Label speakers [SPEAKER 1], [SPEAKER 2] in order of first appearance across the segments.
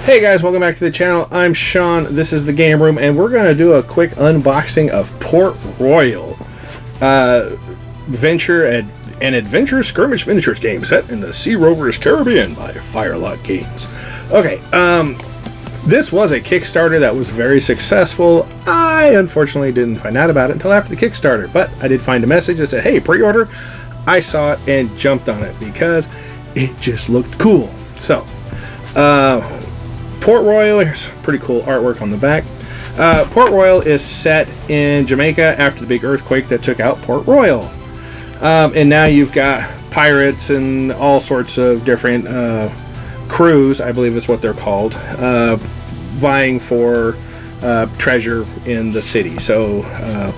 [SPEAKER 1] Hey guys, welcome back to the channel. I'm Sean, this is the Game Room, and we're going to do a quick unboxing of Port Royal. An adventure skirmish miniatures game set in the Sea Rovers Caribbean by Firelock games. Okay, this was a Kickstarter that was very successful. I unfortunately didn't find out about it until after the Kickstarter, but I did find a message that said, hey, pre-order. I saw it and jumped on it because it just looked cool. So, Port Royal, here's pretty cool artwork on the back. Port Royal is set in Jamaica after the big earthquake that took out Port Royal. And now you've got pirates and all sorts of different crews, I believe is what they're called, vying for treasure in the city. So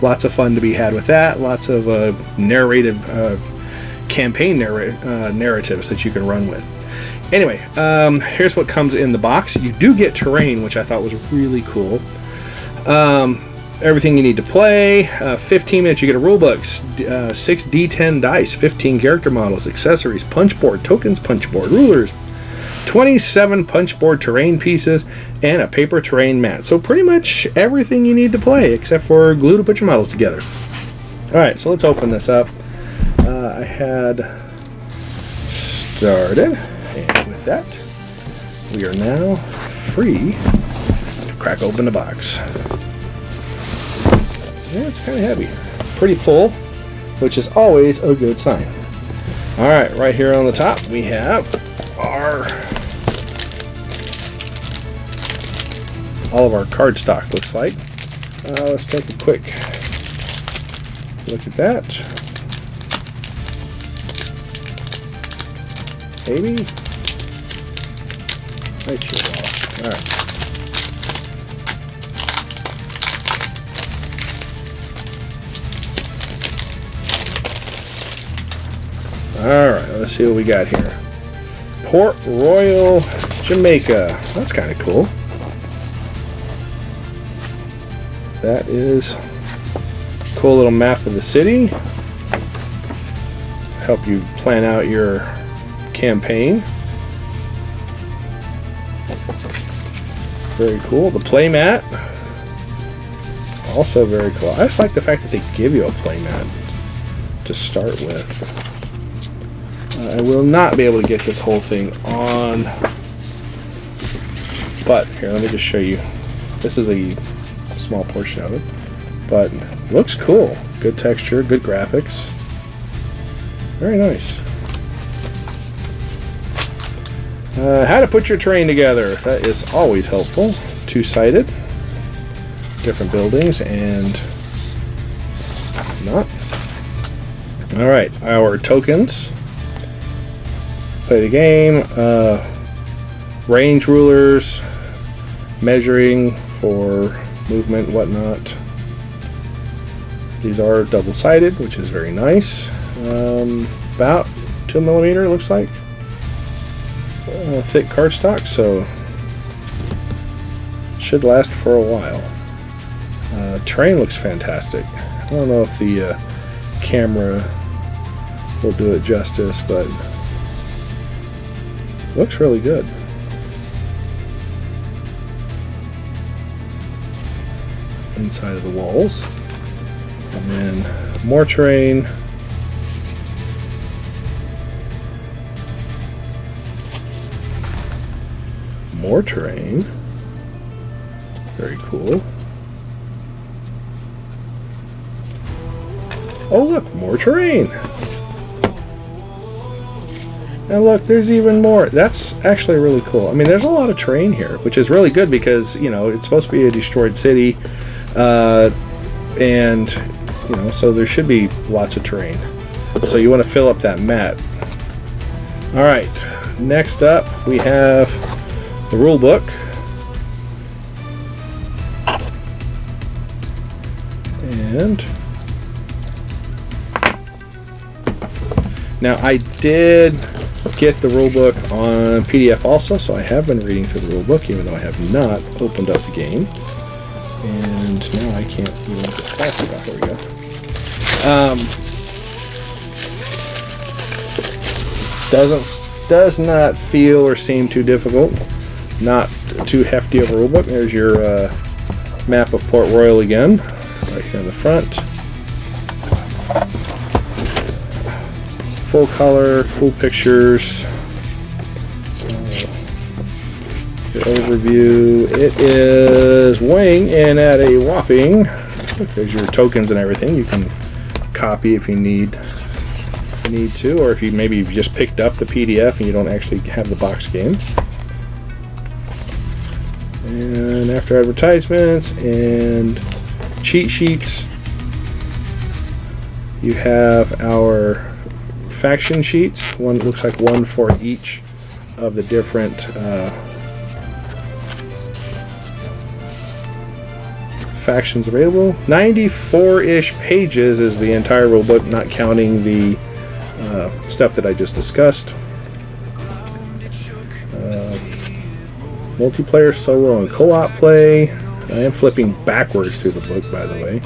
[SPEAKER 1] lots of fun to be had with that. Lots of narrative campaign narratives that you can run with. Anyway, here's what comes in the box. You do get terrain, which I thought was really cool. Everything you need to play. 15 minutes, you get a rule book, 6 D10 dice, 15 character models, accessories, punch board, tokens, punch board, rulers, 27 punch board terrain pieces, and a paper terrain mat. So pretty much everything you need to play, except for glue to put your models together. Alright, so let's open this up. I had started. And with that, we are now free to crack open the box. Yeah, it's kind of heavy. Pretty full, which is always a good sign. Alright, right here on the top, we have all of our card stock, looks like. Let's take a quick look at that. Maybe. Right here. Alright. Alright, let's see what we got here. Port Royal, Jamaica. That's kind of cool. That is a cool little map of the city. Help you plan out your campaign. Very cool. The playmat, also very cool. I just like the fact that they give you a playmat to start with. I will not be able to get this whole thing on, but here, let me just show you. This is a small portion of it, but looks cool. Good texture, good graphics. Very nice. How to put your terrain together. That is always helpful. Two-sided. Different buildings and not. Alright, our tokens. Play the game. Range rulers. Measuring for movement, whatnot. These are double-sided, which is very nice. About 2 millimeter, looks like. Thick cardstock, so should last for a while. Terrain looks fantastic. I don't know if the camera will do it justice, but looks really good. Inside of the walls, and then more terrain. More terrain. Very cool. Oh look, more terrain. And look, there's even more. That's actually really cool. I mean, there's a lot of terrain here, which is really good because, you know, it's supposed to be a destroyed city. And, you know, so there should be lots of terrain. So you want to fill up that map. Alright, next up we have the rule book. And now I did get the rule book on PDF also, so I have been reading through the rule book even though I have not opened up the game. And now I can't even get fast enough. There we go. Does not feel or seem too difficult. not too hefty of a rulebook. There's your map of Port Royal again, right here in the front. Full color, cool pictures. The overview. It is weighing in at a whopping. There's your tokens and everything. You can copy if you need to, or if you maybe you've just picked up the PDF and you don't actually have the box game. And after advertisements and cheat sheets, you have our faction sheets. One looks like one for each of the different factions available. 94-ish pages is the entire rulebook, not counting the stuff that I just discussed. Multiplayer, solo, and co-op play. I am flipping backwards through the book, by the way.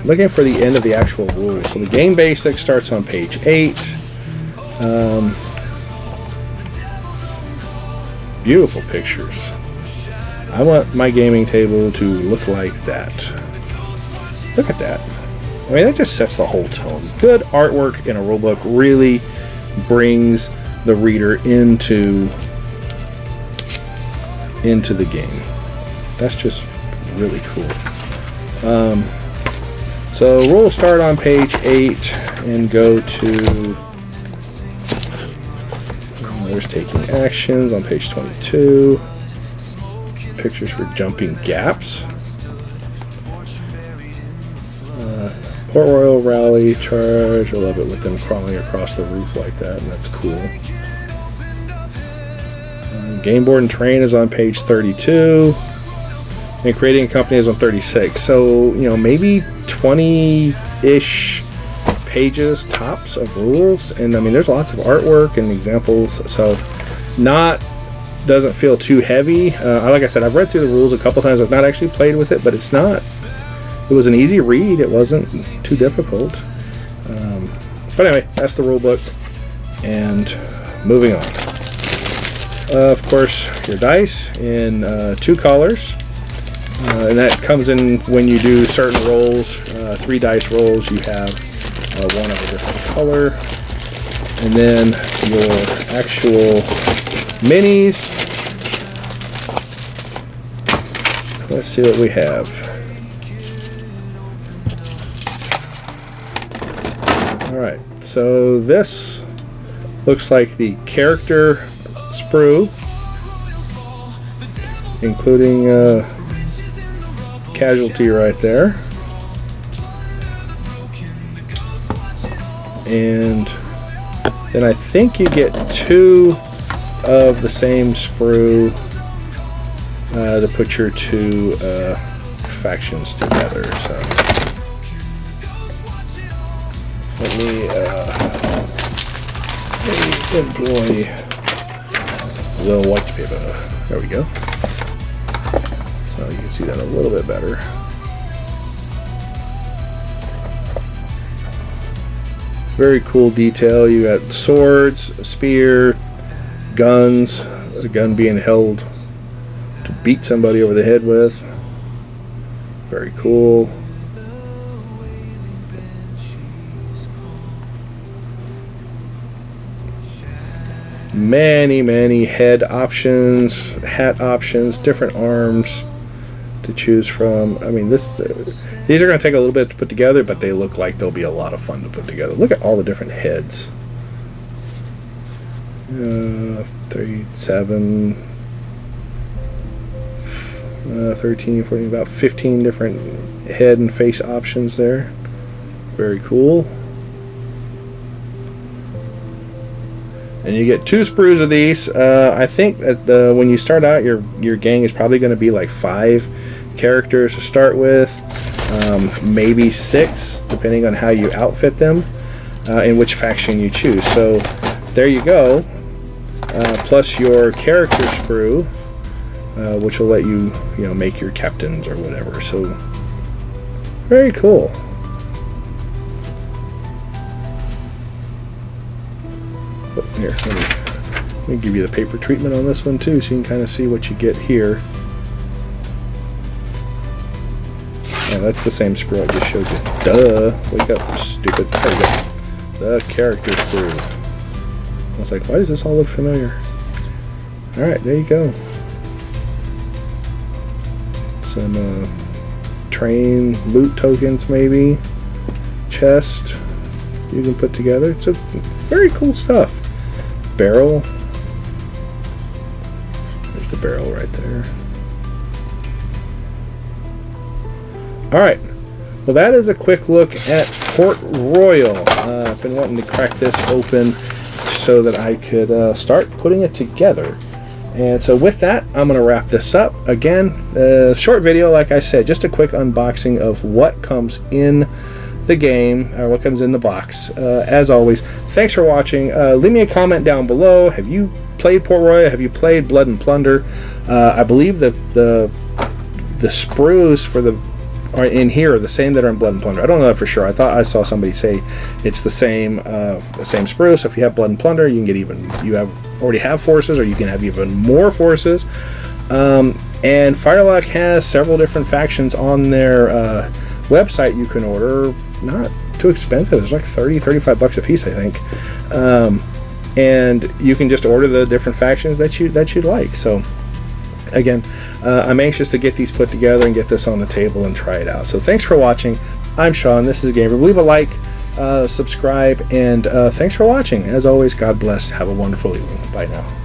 [SPEAKER 1] Looking for the end of the actual rules. So the game basics starts on page 8. Beautiful pictures. I want my gaming table to look like that. Look at that. I mean, that just sets the whole tone. Good artwork in a rulebook really brings the reader into the game. That's just really cool. So rules start on page 8 and go to there's taking actions on page 22. Pictures for jumping gaps. Port Royal rally charge. I love it with them crawling across the roof like that, and that's cool. Game board and terrain is on page 32, and creating a company is on 36. So maybe 20-ish pages tops of rules, and I mean there's lots of artwork and examples. So doesn't feel too heavy. Like I said, I've read through the rules a couple times. I've not actually played with it, but it was an easy read. It wasn't too difficult. But anyway, that's the rule book. And moving on. Of course, your dice in 2 colors. And that comes in when you do certain rolls. 3 dice rolls, you have one of a different color. And then your actual minis. Let's see what we have. Alright, so this looks like the character sprue, including casualty right there. And then I think you get 2 of the same sprue to put your 2 factions together. So let me employ a little white paper. There we go. So you can see that a little bit better. Very cool detail. You got swords, a spear, guns, a gun being held to beat somebody over the head with. Very cool. Many head options, hat options, different arms to choose from. I mean, these are going to take a little bit to put together, but they look like they'll be a lot of fun to put together. Look at all the different heads. 3, 7, 13, 14, about 15 different head and face options there. Very cool. And you get 2 sprues of these. I think that when you start out, your gang is probably going to be like 5 characters to start with, maybe 6, depending on how you outfit them, and which faction you choose. So there you go. Plus your character sprue, which will let you, make your captains or whatever. So very cool. Here, let me Let me give you the paper treatment on this one too, so you can kind of see what you get here. Yeah, that's the same screw I just showed you. Duh! Wake up, stupid. There you go. The character screw. I was like, why does this all look familiar? Alright, there you go. Some train loot tokens, maybe. Chest you can put together. It's a very cool stuff. Barrel. There's the barrel right there. Alright, well that is a quick look at Port Royal. I've been wanting to crack this open so that I could start putting it together. And so with that, I'm going to wrap this up. Again, short video, like I said, just a quick unboxing of what comes in the game, or what comes in the box. As always, thanks for watching. Leave me a comment down below. Have you played Port Royal? Have you played Blood and Plunder? I believe the sprues for the are in here are the same that are in Blood and Plunder. I don't know that for sure. I thought I saw somebody say it's the same sprue. So if you have Blood and Plunder, you can get even. Already have forces, or you can have even more forces. And Firelock has several different factions on their website you can order. Not too expensive. It's like 30-35 bucks a piece, I think. And you can just order the different factions that you'd like. So again, I'm anxious to get these put together and get this on the table and try it out. So thanks for watching. I'm Sean. This is Gamer. Leave a like, subscribe, and thanks for watching. As always, God bless. Have a wonderful evening. Bye now.